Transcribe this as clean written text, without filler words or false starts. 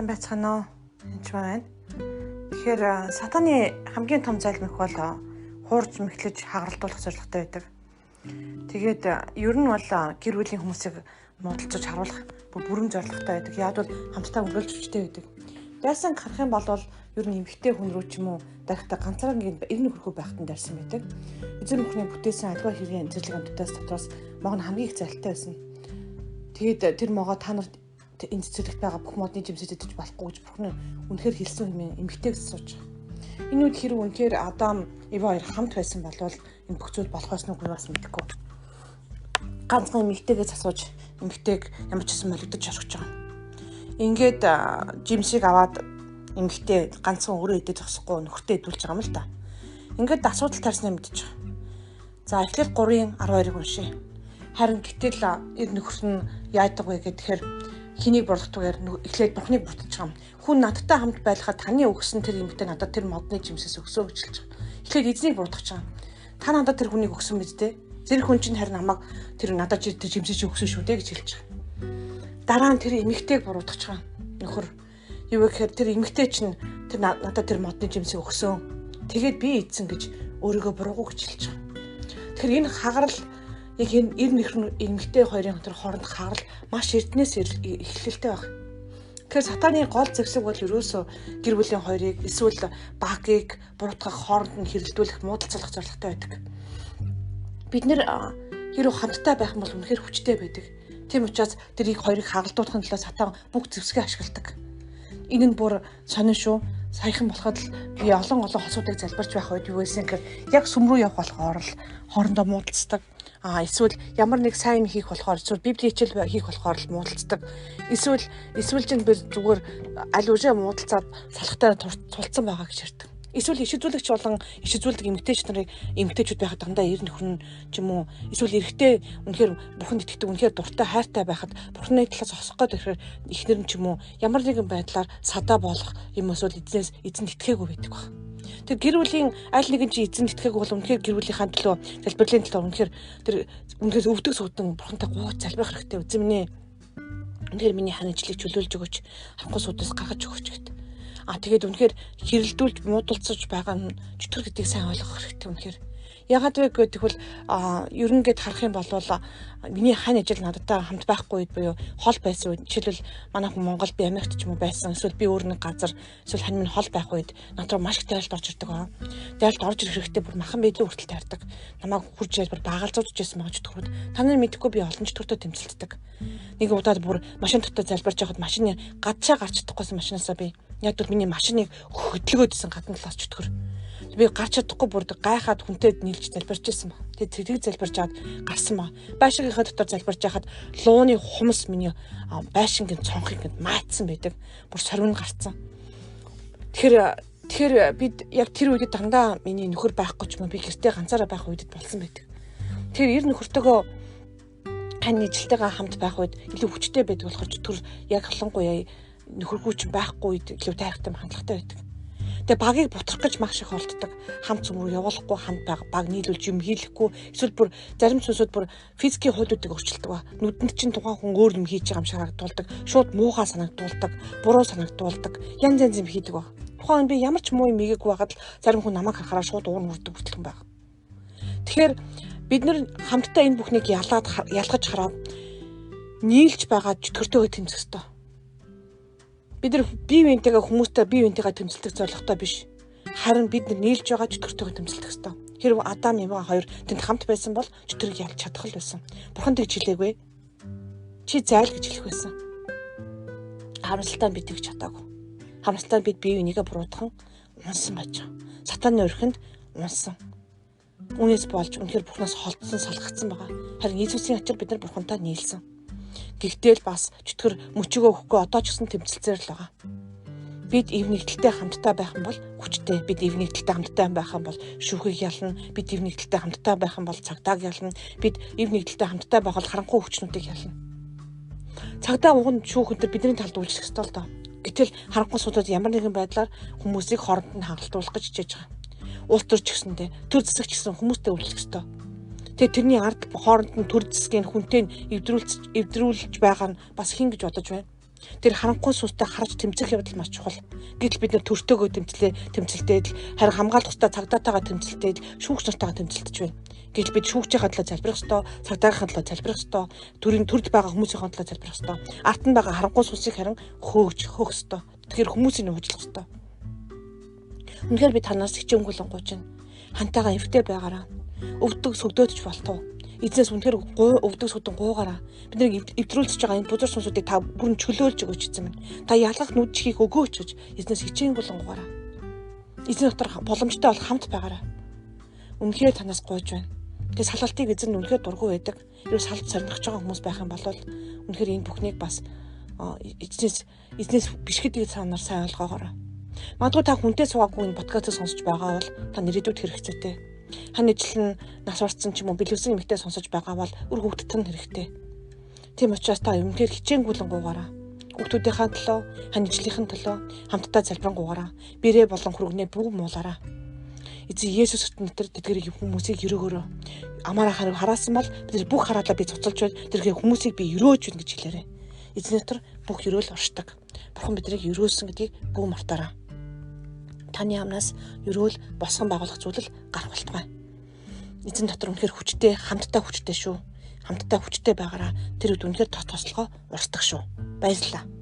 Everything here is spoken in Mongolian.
байцгаана уу? Энд байна. Тэгэхээр сатаны хамгийн том залмих бол хуурж мэхлэж хагаралдуулах зорилготой байдаг. Тэгээд ер нь бол гэр бүлийн хүмүүсийг муудалцаж харуулах бүрэн зорилготой байдаг. Яг бол хамтдаа өнгөрүүлж хүчтэй байдаг. Дайсан харах юм бол ер нь эмэгтэй хүн рүү ч юм уу дахиад ганцаархан эргэн хөрхөө байхад нь дайсан байдаг. Эзэн бүхний бүтээсэн альва хэргийн зэрлэг амьтдаас дотроос мог нь хамгийн их зайлтай байсан. Тэгээд тэр могоо та нарт энэ цэцэрлэгт байгаа бүх модны жимсэд идэж болохгүй гэж Бурхан үнэхээр хэлсэн юм эмэгтэйг сууж. Энэ үед хэрэг үнэхээр Адам, Ева хоёр хамт байсан бол энэ бүх зүйл болох байсан уу бас мэдэхгүй. Ганцхан эмэгтэйгээс асууж эмэгтэйг ямар ч юм олигдож орхиж байгаа. Ингээд жимсийг аваад эмэгтэй ганцхан өөрөө идэж зогсохгүй нөхөртөө идүүлж байгаа юм л да. Ингээд асуудал тарснаа мэдчих. За эхлээд 3:12-ыг уншъя. Харин гэтэл эр нөхөр нь яадаг вэ гэхээр хэнийг борлохдогоор эхлээд Бурхныг буртаж байгаа юм. Хүн надтай хамт байлахад таны өгсөн тэр эмэгтэй надад тэр модны жимсээс өгсөө гэж хэлж байгаа. Эхлээд эзнийг буртаж байгаа. Та надад тэр хүнийг өгсөн биз дээ. Зэрэг хүн чинь харин намайг тэр надад тэр жимсээс өгсөн шүү дээ гэж хэлж байгаа. Дараа нь тэр эмэгтэйг буруутгаж байгаа. Нөхөр юу гэхээр тэр эмэгтэй чинь тэр надад тэр модны жимсийг өгсөн. Тэгээд би эзэн гэж өөрийгөө буруугүй гэж хэлж байгаа. Тэгэхээр энэ хагарал яг энэ эмэгтэй хоёрын тэр хооронд хагарал маш эрдэнэс эхлэлтэй байна. Тэгэхээр сатаны гол зэвсэг бол ерөөсөө гэр бүлийн хоёрыг эсвэл багийг буруутгах хооронд нь хэрэлдүүлэх муудалцах зорилготой байдаг. Бид нэр хэрэг хамтдаа байх юм бол үнэхээр хүчтэй байдаг. Тийм учраас тэрийг хоёрыг хагалдуулахын тулд сатан бүх зэвсгээ ашигладаг. Энэ нь бүр сонин шүү. Саяхан болоход л би олон хосуудыг залбирч байх үед юу байсан гэхээр яг сүм рүү явах болохоор л хоорондоо муудалцдаг. Эсвэл ямар нэг сайн хийх болохоор эсвэл библи хичээл хийх болохоор л муудалцдаг. Эсвэл чинь би зүгээр аль үшээ муудалцаад салхтай тулцсан байгаа гэж ярьдаг. Эсвэл иш үзүүлэгч болон иш үзүүлдэг эмэгтэйчүүд байхад дандаа эр нөхөр нь ч юм уу эсвэл эрэгтэй үнэхээр Бурханд итгэдэг үнэхээр дуртай хайртай байхад Бурханы талаас хосох гэдэг ихнэр нь ч юм уу ямар нэгэн байдлаар садаа болох юм эсвэл эзэнд итгээгүй байдаг баг. Тэр гэр бүлийн аль нэгэн чи эзэнд итгээгүй бол үнэхээр гэр бүлийнхаа төлөө залбирлын төлөө үнэхээр тэр үнэхээр өвдөг сүгдэн Бурхантай гооч залбирах хэрэгтэй үзэн минь. Үнэхээр миний ханажлыг чөлөөлж өгөөч. Ханхус судаас гаргаж өгөөч гэдэг. Тэгээд үнэхээр хэрэлдүүлж муудалцаж байгаа нь чөтгөр гэдгийг сайн ойлгох хэрэгтэй үнэхээр. Ягаад вэ гэдэг бол ерөнгээд харах юм бол миний хань ажил надтай хамт байхгүй үед буюу хол байсан үед жишээлбэл манай хүн Монгол би Америкт ч юм уу байсан эсвэл би өөр нэг газар эсвэл хань минь хол байх үед надад маш их тайлт орж ирдэг аа. Тайлт орж ирэх хэрэгтэй бүр махан биелүү хүртэл таардаг. Намайг хурж ялбар дагалзуулж ирсэн байгаа чөтгөрүүд. Та нар мэдэхгүй би олон чөтгөртөө тэмцэлддэг. Нэг удаад бүр машин дотор залбирч явахад машины гадшаа гарч чадахгүйсэн машинаасаа би яг л миний машиныг хөдөлгөөдсөн гадна талаас чөтгөр. Би гарч чадахгүй бүр гайхаад хүнтэй нийлж залбирч ирсэн ба. Тэгээд тэрийг залбирч аваад гарсан ба. Байшингийнхаа дотор залбирч яхад лууны хумс миний байшингийн цонхыг гэд маацсан байдаг. Бүр сорвин гарцсан. Тэгэхээр бид яг тэр үед дандаа миний нөхөр байхгүй ч юм би гэртээ ганцаараа байх үед болсон байдаг. Тэгэхээр эр нөхөртөөгөө хань нийлжэлтэйгээ хамт байх үед илүү хүчтэй байдаг болохоор чөтгөр яг холонгуяа нөхөргүй ч байхгүй үед илүү тайртай хандлагатай байдаг. Тэгээ багийг бутрах гэж маш их олддог. Хамт зүм рүү явуулахгүй хамт баг нийлүүлж юм хийлэхгүй эсвэл бүр зарим зүйлсүүд бүр физикийн хуулиудыг өөрчилдөг ба. Нүдэнд чинь тухайн хүн өөр юм хийж байгаа юм шиг харагдуулдаг. Шууд муухай санагдуулдаг, буруу санагдуулдаг. Янз юм хийдэг ба. Тухайн би ямар ч муу юм хийгээгүй байгаад л зарим хүн намайг харахаараа шууд уурн хүрдэг бүтлэн байна. Тэгэхээр бид нэр хамтдаа энэ бүхнийг ялгаж хараад нийлж байгаа чөтгөртөөгөө тэмцэх ёстой. Бид нар бие биентэйгээ хүмүүстэй бие биентэйгээ тэмцэлдэх зорилготой биш. Харин бид нар нийлж байгаа чөтгөртөөгөө тэмцэлдэх ёстой. Хэрвээ Адам, Ева хоёр тэнд хамт байсан бол чөтгөрийг ялж чадах л байсан. Бурхан тэгж хэлээгүй. Чи зайл гэж хэлэх байсан. Харамсалтай бид тэгж чадаагүй. Харамсалтай бид бие бинийгээ буруутган унсан байж байгаа. Сатаны өрхөнд унсан. Үнээс болж үнэхээр Бурханаас холдсон салгагдсан байгаа. Харин Иесусийн ачаар бид нар Бурхантай нийлсэн. Гэхдээ л бас чөтгөр мөчөөгөө өгөхгүй одоо ч гэсэн тэмцэлцээр л байгаа. Бид эв нэгдэлтэй хамтдаа байх юм бол хүчтэй. Бид эв нэгдэлтэй хамтдаа байх юм бол шүүхийг ялна. Бид эв нэгдэлтэй хамтдаа байх юм бол цагдааг ялна. Бид эв нэгдэлтэй хамтдаа байх бол харанхуй хүчнүүдийг ялна. Цагдаа уган шүүх өнтер бидний талд үйлчлэх ёстой л доо. Гэтэл харанхуй судад ямар нэгэн байдлаар хүмүүсийг хооронд нь хангалтуулах гэж хичээж байгаа. Улс төр ч гэсэндээ төр засагч гэсэн хүмүүстэй үйлчлэх ёстой. Тэгээ тэрний ард хооронд нь төр засгийн хүнтэй эвдрүүлж байгаа нь бас хин гэж бодож байна. Тэр харанхуй сүнстэй харж тэмцэх явдал маш чухал. Гэтэл бид нэр төртөөгөө тэмцэлтэй харин хамгаалах ёстой цагдаатайгаа тэмцэлтэй шүүгч нартайгаа тэмцэлтэж байна. Гэтэл бид шүүгчийн талаа залбирах ёстой, цагдаагийн талаа залбирах ёстой, төрд байгаа хүмүүсийн талаа залбирах ёстой. Арт нь байгаа харанхуй сүнсийг харин хөөх ёстой. Тэгэхээр хүмүүсийг хөөжлөх ёстой. Үнэхээр би танаас хичээнгүйлэн гуйж байна. Хантайгаа эвтэй байгаараа. Өвдөг сүгдөөдч болтов. Эзнээс үнэхээр өвдөг сүдэн гуугаараа. Бид нэг эвдрүүлж байгаа энэ бузар сүнсүүдийг та бүрэн чөлөөлж өгөөч эзэм минь. Та ялгах нүд чихийг өгөөч гэж эзнээс хичээнгүйлэн гуйгаараа. Эзэн дотор боломжтой бол хамт байгаараа. Үнэхээр танаас гуйж байна. Тэгээ салалтыг эзэн үнэхээр дургүй байдаг. Ерөө салт сарнах байгаа хүмүүс байх юм бол үнэхээр энэ бүхнийг бас эзнээс биш гэдгийг цаанаар сайн ойлгоогоорой. Магадгүй та хүнтэй суугаагүй энэ подкастыг сонсож байгаа бол та нэрийдүүд хэрэгцээтэй. Хань ижил нь нас барцсан ч юм уу бэлэвсэн эмэгтэй сонсож байгаа бол үр хүүхдэд нь хэрэгтэй. Тийм учраас та өмнөөр хичээнгүйлэн гуугаараа. Хүүхдүүдийнхээ төлөө, хань ижлийнхэн төлөө хамтдаа залбирангуугаараа. Бэрээ болон хүргэнээ бүгд муулаараа. Эзэн Есүс өтнөтөр тэдгэрийг хүмүүсийг өрөөгөөрөө. Амаараа хараасан бол бид бүх хараалаа би цуцалж байна. Тэрхээ хүмүүсийг би өрөөж байна гэж хэлээрэй. Эзэн дотор бүх өрөөл оршдог. Бурхан биднийг өрөөсөн гэдгийг бүү мартаараа. Таны амнаас өрөөл босгон байгуулах зүйл гарах болтугай. Эзэн дотор үнэхээр хүчтэй, хамтдаа хүчтэй шүү. Хамтдаа хүчтэй байгаараа тэр үед үнэхээр тослогоо урсдаг шүү. Баярлалаа.